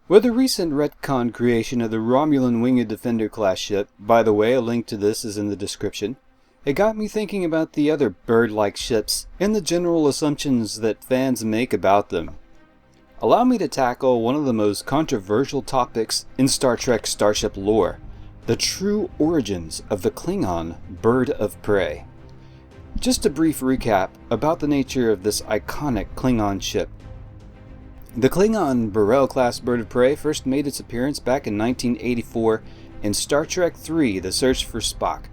With the recent retcon creation of the Romulan Winged Defender class ship, by the way, a link to this is in the description, it got me thinking about the other bird-like ships and the general assumptions that fans make about them. Allow me to tackle one of the most controversial topics in Star Trek starship lore, the true origins of the Klingon bird of prey. Just a brief recap about the nature of this iconic Klingon ship. The Klingon Beryl-class bird of prey first made its appearance back in 1984 in Star Trek III: The Search for Spock.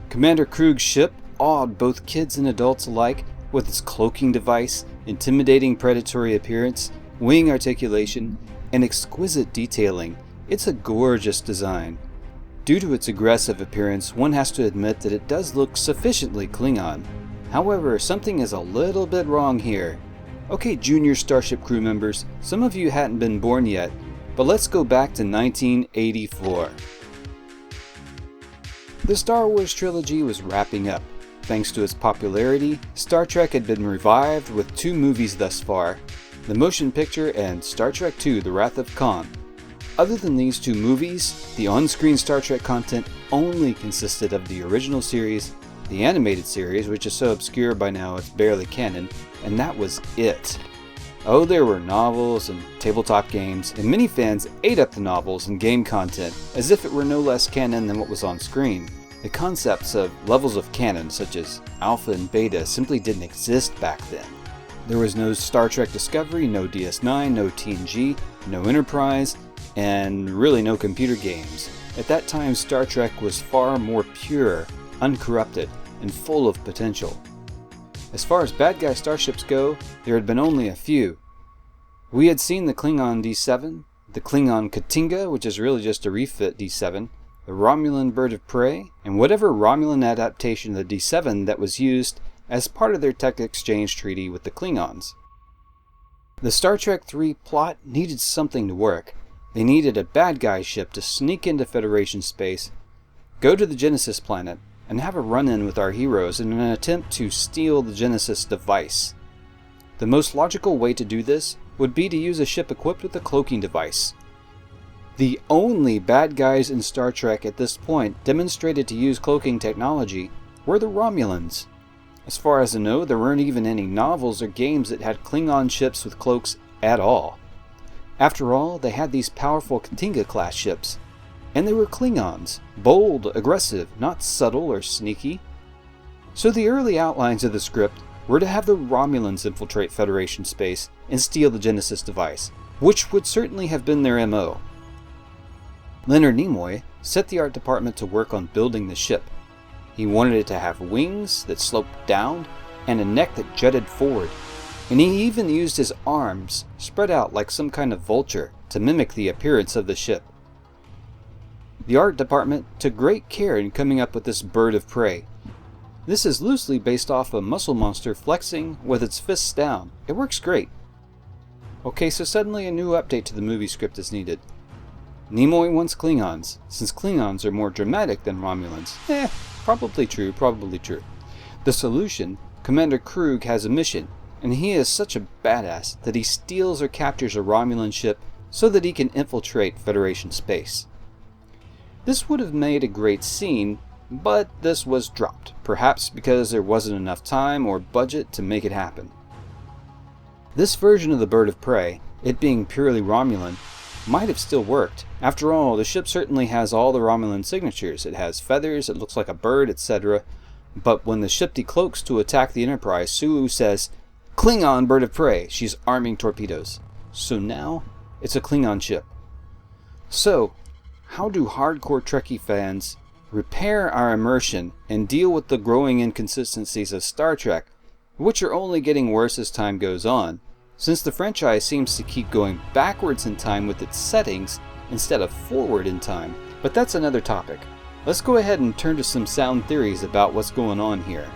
Commander Krug's ship awed both kids and adults alike with its cloaking device, intimidating predatory appearance, wing articulation, and exquisite detailing. It's a gorgeous design. Due to its aggressive appearance, one has to admit that it does look sufficiently Klingon. However, something is a little bit wrong here. Okay, junior Starship crew members, some of you hadn't been born yet, but let's go back to 1984. The Star Wars trilogy was wrapping up. Thanks to its popularity, Star Trek had been revived with 2 movies thus far, the motion picture and Star Trek II: The Wrath of Khan. Other than these 2 movies, the on-screen Star Trek content only consisted of the original series, the animated series, which is so obscure by now it's barely canon, and that was it. Oh, there were novels and tabletop games, and many fans ate up the novels and game content as if it were no less canon than what was on screen. The concepts of levels of canon, such as Alpha and Beta, simply didn't exist back then. There was no Star Trek Discovery, no DS9, no TNG, no Enterprise, and really no computer games. At that time, Star Trek was far more pure, uncorrupted, and full of potential. As far as bad guy starships go, there had been only a few. We had seen the Klingon D7, the Klingon Katinga, which is really just a refit D7, the Romulan Bird of Prey, and whatever Romulan adaptation of the D7 that was used as part of their tech exchange treaty with the Klingons. The Star Trek III plot needed something to work. They needed a bad guy ship to sneak into Federation space, go to the Genesis planet, and have a run-in with our heroes in an attempt to steal the Genesis device. The most logical way to do this would be to use a ship equipped with a cloaking device. The only bad guys in Star Trek at this point demonstrated to use cloaking technology were the Romulans. As far as I know, there weren't even any novels or games that had Klingon ships with cloaks at all. After all, they had these powerful Katinga-class ships. And they were Klingons, bold, aggressive, not subtle or sneaky. So the early outlines of the script were to have the Romulans infiltrate Federation space and steal the Genesis device, which would certainly have been their MO. Leonard Nimoy set the art department to work on building the ship. He wanted it to have wings that sloped down and a neck that jutted forward, and he even used his arms spread out like some kind of vulture to mimic the appearance of the ship. The art department took great care in coming up with this bird of prey. This is loosely based off a muscle monster flexing with its fists down. It works great. Okay, so suddenly a new update to the movie script is needed. Nimoy wants Klingons, since Klingons are more dramatic than Romulans. Probably true, probably true. The solution, Commander Krug has a mission, and he is such a badass that he steals or captures a Romulan ship so that he can infiltrate Federation space. This would have made a great scene, but this was dropped, perhaps because there wasn't enough time or budget to make it happen. This version of the Bird of Prey, it being purely Romulan, might have still worked. After all, the ship certainly has all the Romulan signatures. It has feathers, it looks like a bird, etc. But when the ship decloaks to attack the Enterprise, Sulu says, "Klingon Bird of Prey." She's arming torpedoes. So now, it's a Klingon ship. So, how do hardcore Trekkie fans repair our immersion and deal with the growing inconsistencies of Star Trek, which are only getting worse as time goes on, since the franchise seems to keep going backwards in time with its settings instead of forward in time? But that's another topic. Let's go ahead and turn to some sound theories about what's going on here.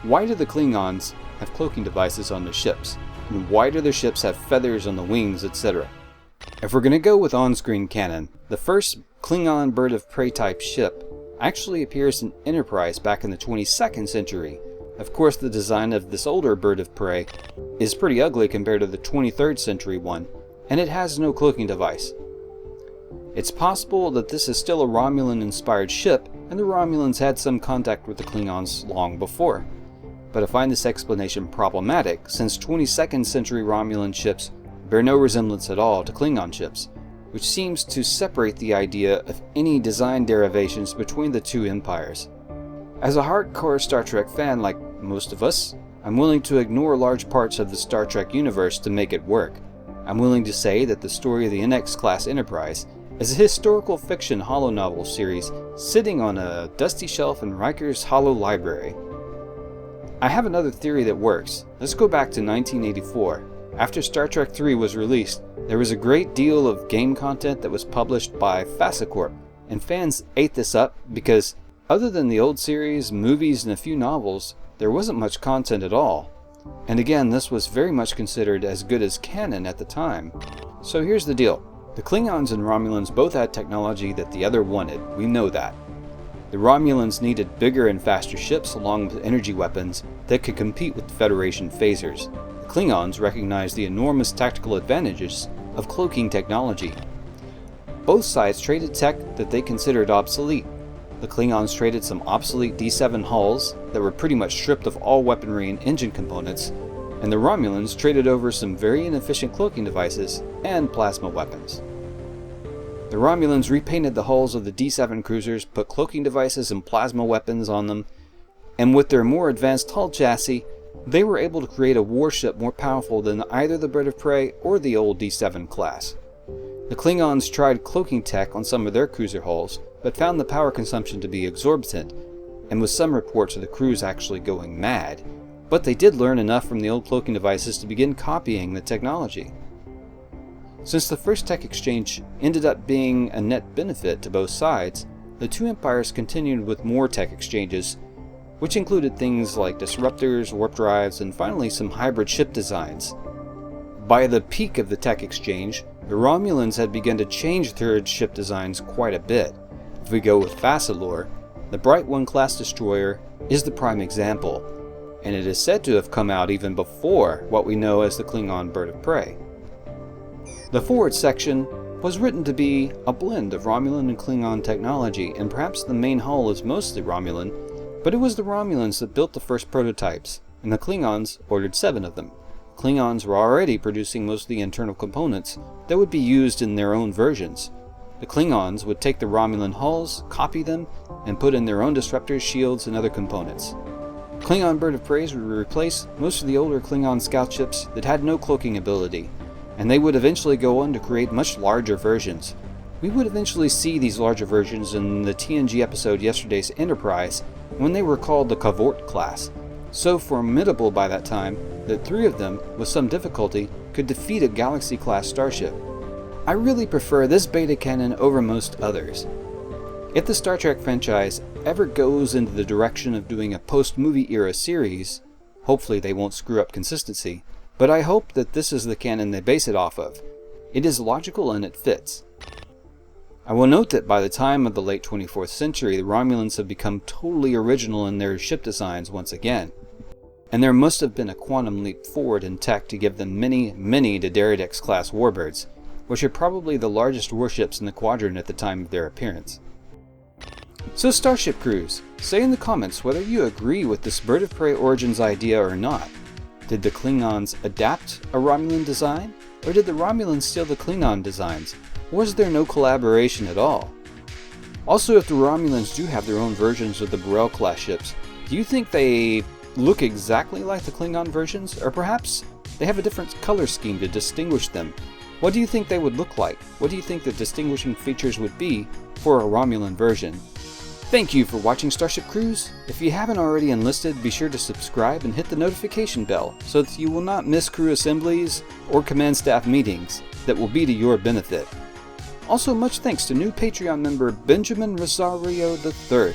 Why do the Klingons have cloaking devices on their ships? And why do their ships have feathers on the wings, etc.? If we're going to go with on-screen canon, the first Klingon Bird of Prey type ship actually appears in Enterprise back in the 22nd century. Of course, the design of this older Bird of Prey is pretty ugly compared to the 23rd century one, and it has no cloaking device. It's possible that this is still a Romulan-inspired ship, and the Romulans had some contact with the Klingons long before. But I find this explanation problematic, since 22nd century Romulan ships bear no resemblance at all to Klingon ships, which seems to separate the idea of any design derivations between the two empires. As a hardcore Star Trek fan like most of us, I'm willing to ignore large parts of the Star Trek universe to make it work. I'm willing to say that the story of the NX-class Enterprise is a historical fiction holonovel series sitting on a dusty shelf in Riker's Holo Library. I have another theory that works. Let's go back to 1984. After Star Trek III was released, there was a great deal of game content that was published by Fassicorp, and fans ate this up because, other than the old series, movies, and a few novels, there wasn't much content at all. And again, this was very much considered as good as canon at the time. So here's the deal. The Klingons and Romulans both had technology that the other wanted, we know that. The Romulans needed bigger and faster ships along with energy weapons that could compete with Federation phasers. The Klingons recognized the enormous tactical advantages of cloaking technology. Both sides traded tech that they considered obsolete. The Klingons traded some obsolete D7 hulls that were pretty much stripped of all weaponry and engine components, and the Romulans traded over some very inefficient cloaking devices and plasma weapons. The Romulans repainted the hulls of the D7 cruisers, put cloaking devices and plasma weapons on them, and with their more advanced hull chassis, they were able to create a warship more powerful than either the Bird of Prey or the old D7 class. The Klingons tried cloaking tech on some of their cruiser hulls, but found the power consumption to be exorbitant, and with some reports of the crews actually going mad. But they did learn enough from the old cloaking devices to begin copying the technology. Since the first tech exchange ended up being a net benefit to both sides, the two empires continued with more tech exchanges, which included things like disruptors, warp drives, and finally some hybrid ship designs. By the peak of the tech exchange, the Romulans had begun to change their ship designs quite a bit. If we go with Vassalor, the Bright One class destroyer is the prime example, and it is said to have come out even before what we know as the Klingon Bird of Prey. The forward section was written to be a blend of Romulan and Klingon technology, and perhaps the main hull is mostly Romulan, but it was the Romulans that built the first prototypes, and the Klingons ordered 7 of them. Klingons were already producing most of the internal components that would be used in their own versions. The Klingons would take the Romulan hulls, copy them, and put in their own disruptors, shields, and other components. Klingon Bird of Prey would replace most of the older Klingon scout ships that had no cloaking ability, and they would eventually go on to create much larger versions. We would eventually see these larger versions in the TNG episode Yesterday's Enterprise, when they were called the Cavort class, so formidable by that time that 3 of them, with some difficulty, could defeat a Galaxy-class starship. I really prefer this beta canon over most others. If the Star Trek franchise ever goes into the direction of doing a post-movie era series, hopefully they won't screw up consistency, but I hope that this is the canon they base it off of. It is logical and it fits. I will note that by the time of the late 24th century, the Romulans have become totally original in their ship designs once again, and there must have been a quantum leap forward in tech to give them many D'Deridex-class warbirds, which are probably the largest warships in the quadrant at the time of their appearance. So Starship Crews, say in the comments whether you agree with this Bird of Prey Origins idea or not. Did the Klingons adapt a Romulan design, or did the Romulans steal the Klingon designs? Was there no collaboration at all? Also, if the Romulans do have their own versions of the Burrell-class ships, do you think they look exactly like the Klingon versions, or perhaps they have a different color scheme to distinguish them? What do you think they would look like? What do you think the distinguishing features would be for a Romulan version? Thank you for watching Starship Cruise. If you haven't already enlisted, be sure to subscribe and hit the notification bell so that you will not miss crew assemblies or command staff meetings that will be to your benefit. Also, much thanks to new Patreon member Benjamin Rosario III.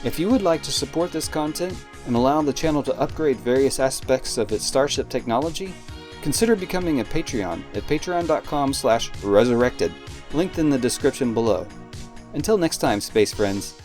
If you would like to support this content and allow the channel to upgrade various aspects of its Starship technology, consider becoming a Patreon at patreon.com/resurrected, linked in the description below. Until next time, space friends.